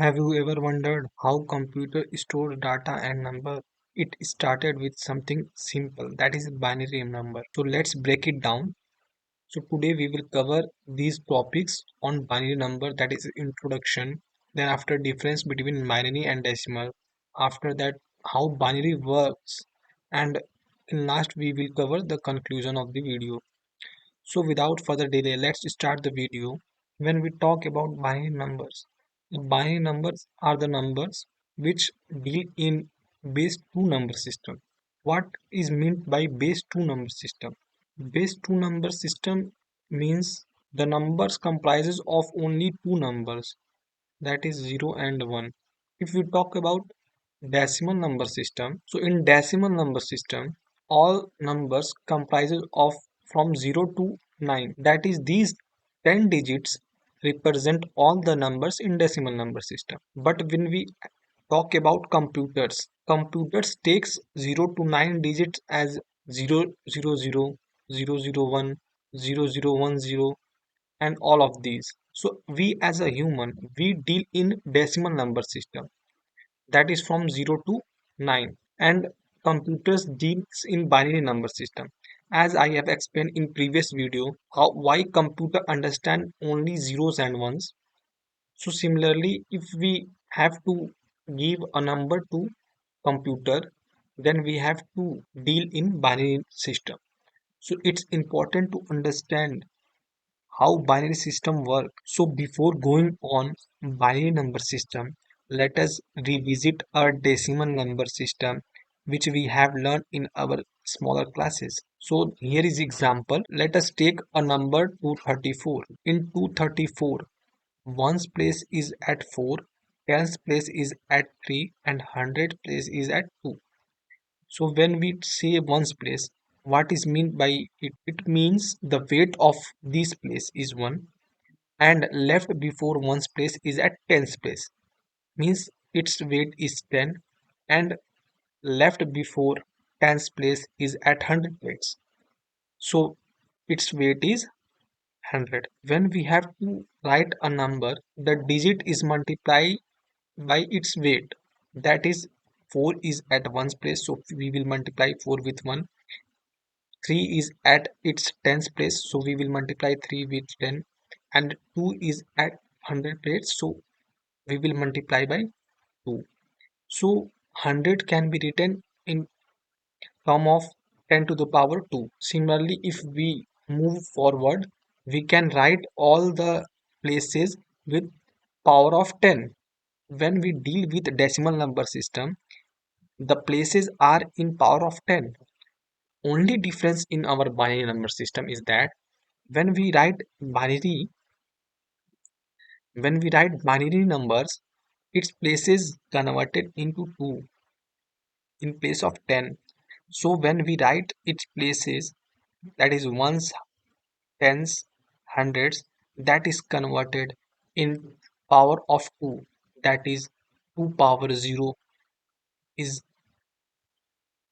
Have you ever wondered how computer stores data and number? It started with something simple, that is binary number. So let's break it down. So today we will cover these topics on binary number, that is introduction, then after difference between binary and decimal, after that how binary works, and in last we will cover the conclusion of the video. So without further delay, let's start the video. When we talk about binary numbers, the binary numbers are the numbers which deal in base 2 number system. What is meant by base 2 number system? Base 2 number system means the numbers comprises of only two numbers, that is 0 and 1. If we talk about decimal number system, so in decimal number system all numbers comprises of from 0 to 9, that is these 10 digits represent all the numbers in decimal number system. But when we talk about computers takes 0 to 9 digits as 0 0 0 0 0 1 0 0 1 0 and all of these. So we as a human, we deal in decimal number system, that is from 0 to 9, and computers deals in binary number system. As I have explained in previous video, how why computer understand only zeros and ones. So similarly, if we have to give a number to computer, then we have to deal in binary system. So it's important to understand how binary system work. So before going on binary number system, let us revisit our decimal number system which we have learned in our smaller classes. So here is example. Let us take a number 234. In 234, ones place is at 4, tens place is at 3 and hundred place is at 2. So when we say ones place, what is meant by it? It means the weight of this place is 1 and left before ones place is at tens place. Means its weight is 10 and left before tens place is at 100 place. So its weight is 100. When we have to write a number, the digit is multiplied by its weight. That is 4 is at ones place, so we will multiply 4 with 1. 3 is at its tens place, so we will multiply 3 with 10, and 2 is at 100 place, so we will multiply by 2. So 100 can be written in term of 10 to the power 2. Similarly, if we move forward, we can write all the places with power of 10. When we deal with decimal number system, the places are in power of 10. Only difference in our binary number system is that when we write binary binary numbers, its places converted into 2 in place of 10. So when we write its places, that is ones, tens, hundreds, that is converted in power of 2, that is 2 power 0 is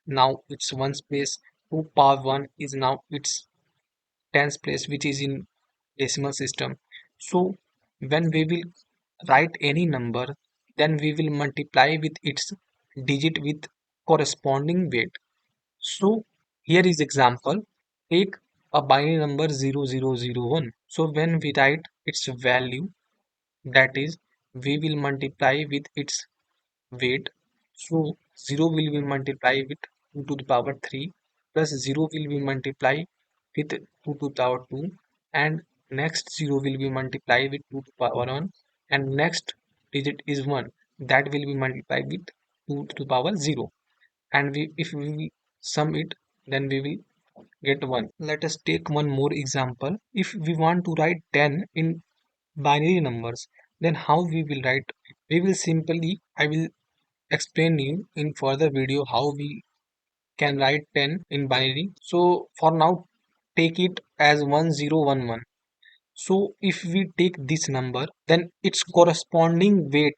now its ones place, 2 power 1 is now its tens place, which is in decimal system. So when we will write any number, then we will multiply with its digit with corresponding weight. So here is example. Take a binary number 0001. So when we write its value, that is we will multiply with its weight. So 0 will be multiplied with 2 to the power 3 plus 0 will be multiplied with 2 to the power 2, and next 0 will be multiplied with 2 to the power 1, and next digit is 1, that will be multiplied with 2 to the power 0, and if we sum it, then we will get 1. Let us take one more example. If we want to write 10 in binary numbers, then how we will write? We will simply, I will explain you in further video how we can write 10 in binary. So for now, take it as 1011. So if we take this number, then its corresponding weight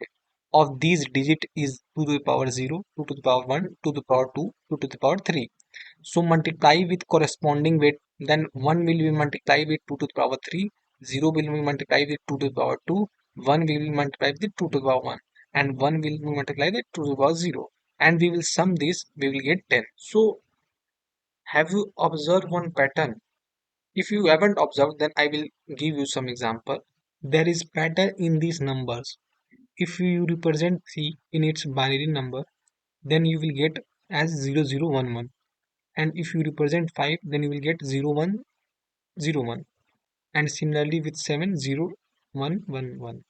of these digit is 2 to the power 0, 2 to the power 1, 2 to the power 2, 2 to the power 3. So multiply with corresponding weight, then 1 will be multiplied with 2 to the power 3, 0 will be multiplied with 2 to the power 2, 1 we will multiply with 2 to the power 1, and 1 will multiply with 2 to the power 0, and we will sum this, we will get 10. So have you observed one pattern? If you haven't observed, then I will give you some example. There is pattern in these numbers. If you represent 3 in its binary number, then you will get as 0011, and if you represent 5, then you will get 0101, and similarly with 7, 0111.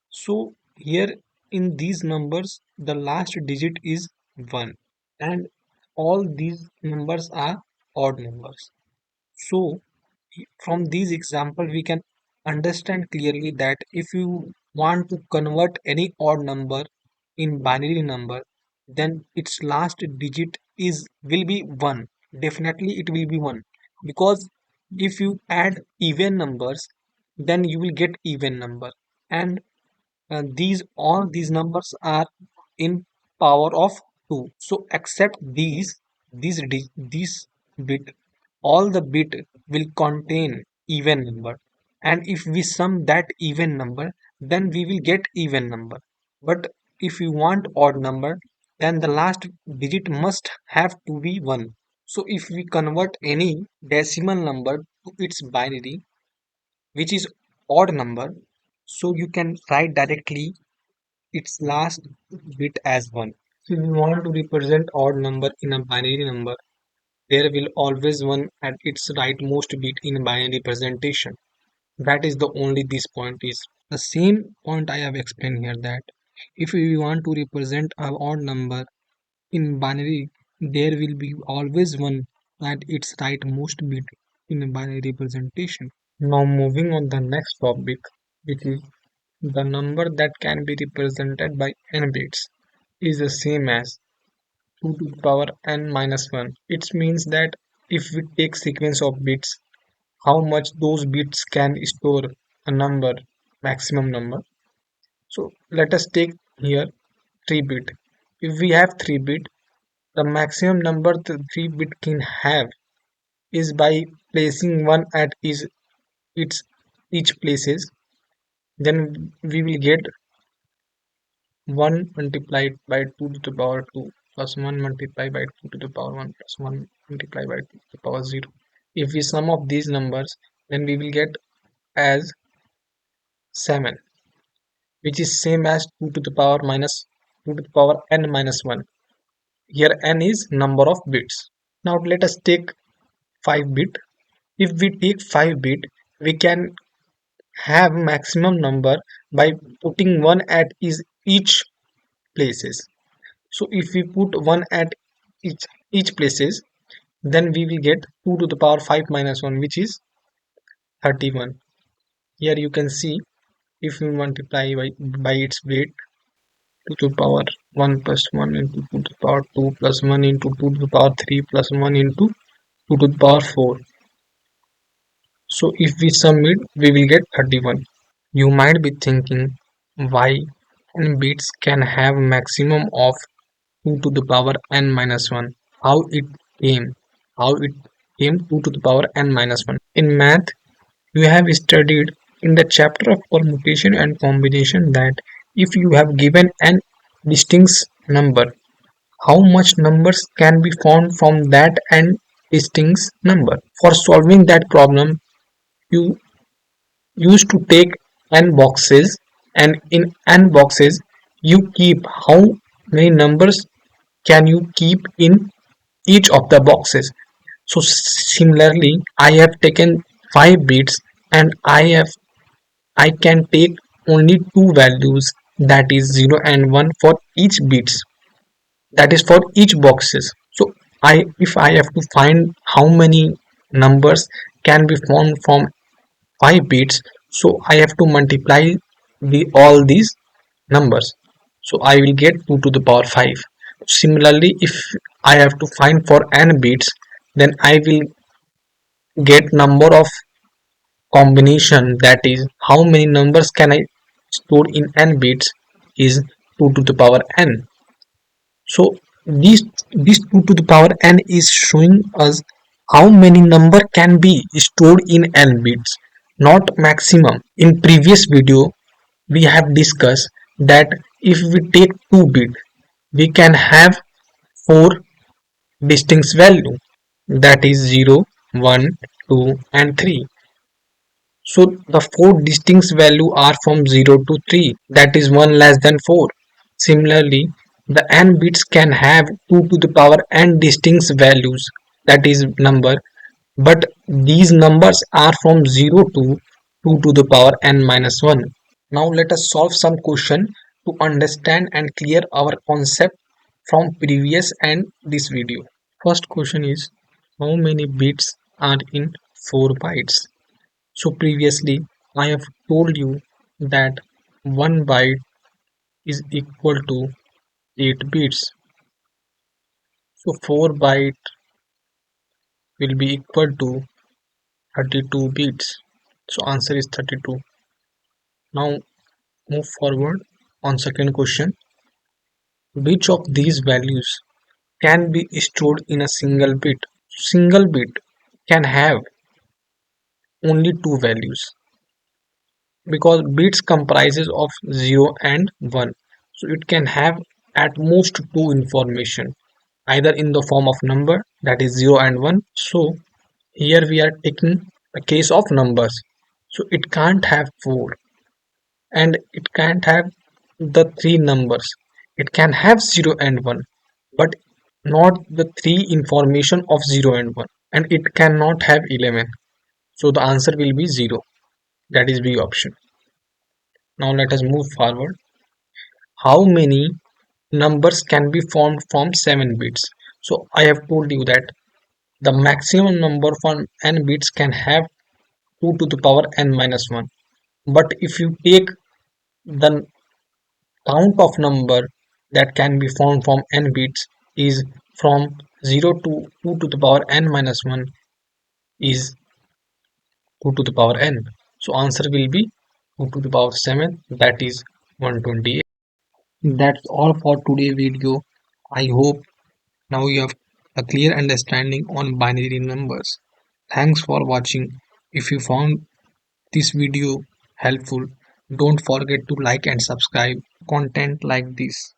So here in these numbers, the last digit is 1, and all these numbers are odd numbers. So from these example, we can understand clearly that if you want to convert any odd number in binary number, then its last digit is will be 1. Definitely it will be 1, because if you add even numbers, then you will get even number, and these all these numbers are in power of 2. So except these bit, all the bit will contain even number, and if we sum that even number, then we will get even number. But if you want odd number, then the last digit must have to be 1. So if we convert any decimal number to its binary, which is odd number, so you can write directly its last bit as 1. So if we want to represent odd number in a binary number, there will always 1 at its rightmost bit in binary representation. That is the only this point is. The same point I have explained here, that if we want to represent an odd number in binary, there will be always 1 at its rightmost bit in a binary representation. Now moving on the next topic, which is the number that can be represented by n bits, is the same as 2 to the power n minus 1. It means that if we take sequence of bits, how much those bits can store a number, maximum number. So let us take here 3 bit. If we have 3 bit, the maximum number the 3 bit can have is by placing 1 at its each places. Then we will get 1 multiplied by 2 to the power 2 plus 1 multiplied by 2 to the power 1 plus 1 multiplied by 2 to the power 0. If we sum of these numbers, then we will get as 7, which is same as 2 to the power minus 2 to the power n minus 1. Here n is number of bits. Now let us take 5 bit. If we take 5 bit, we can have maximum number by putting 1 at each places. So if we put 1 at each places, then we will get 2 to the power 5 minus 1, which is 31. Here you can see, if we multiply by its weight, 2 to the power 1 plus 1 into 2 to the power 2 plus 1 into 2 to the power 3 plus 1 into 2 to the power 4. So if we sum it, we will get 31. You might be thinking, why n bits can have maximum of 2 to the power n minus 1. How it came? How it came 2 to the power n minus 1. In math, you have studied in the chapter of permutation and combination that if you have given n distinct number, how much numbers can be found from that n distinct number. For solving that problem, you used to take n boxes, and in n boxes you keep how many numbers can you keep in each of the boxes. So similarly, I have taken 5 bits, and I can take only two values, that is 0 and 1 for each bits, that is for each boxes. So if I have to find how many numbers can be found from 5 bits, so I have to multiply all these numbers, so I will get 2 to the power 5. Similarly, if I have to find for n bits, then I will get number of combination, that is how many numbers can I store in n bits, is 2 to the power n. So this 2 to the power n is showing us how many number can be stored in n bits, not maximum. In previous video we have discussed that if we take 2 bit, we can have 4 distinct value, that is 0, 1, 2 and 3. So the 4 distinct value are from 0 to 3, that is 1 less than 4. Similarly, the n bits can have 2 to the power n distinct values, that is number, but these numbers are from 0 to 2 to the power n minus 1. Now let us solve some question to understand and clear our concept from previous and this video. First question is, how many bits are in 4 bytes? So previously I have told you that 1 byte is equal to 8 bits. So 4 byte will be equal to 32 bits. So answer is 32. Now move forward on second question. Which of these values can be stored in a single bit? Single bit can have only two values because bits comprises of 0 and 1. So it can have at most two information, either in the form of number, that is 0 and 1. So here we are taking a case of numbers. So it can't have 4 and it can't have the three numbers. It can have 0 and 1, but not the three information of 0 and 1, and it cannot have 11. So the answer will be 0, that is B option. Now let us move forward. How many numbers can be formed from 7 bits? So I have told you that the maximum number from n bits can have 2 to the power n minus 1. But if you take the count of number that can be found from n bits is from 0 to 2 to the power n minus 1 is 2 to the power n. So answer will be 2 to the power 7, that is 128. That's all for today video. I hope now you have a clear understanding on binary numbers. Thanks for watching. If you found this video helpful, don't forget to like and subscribe content like this.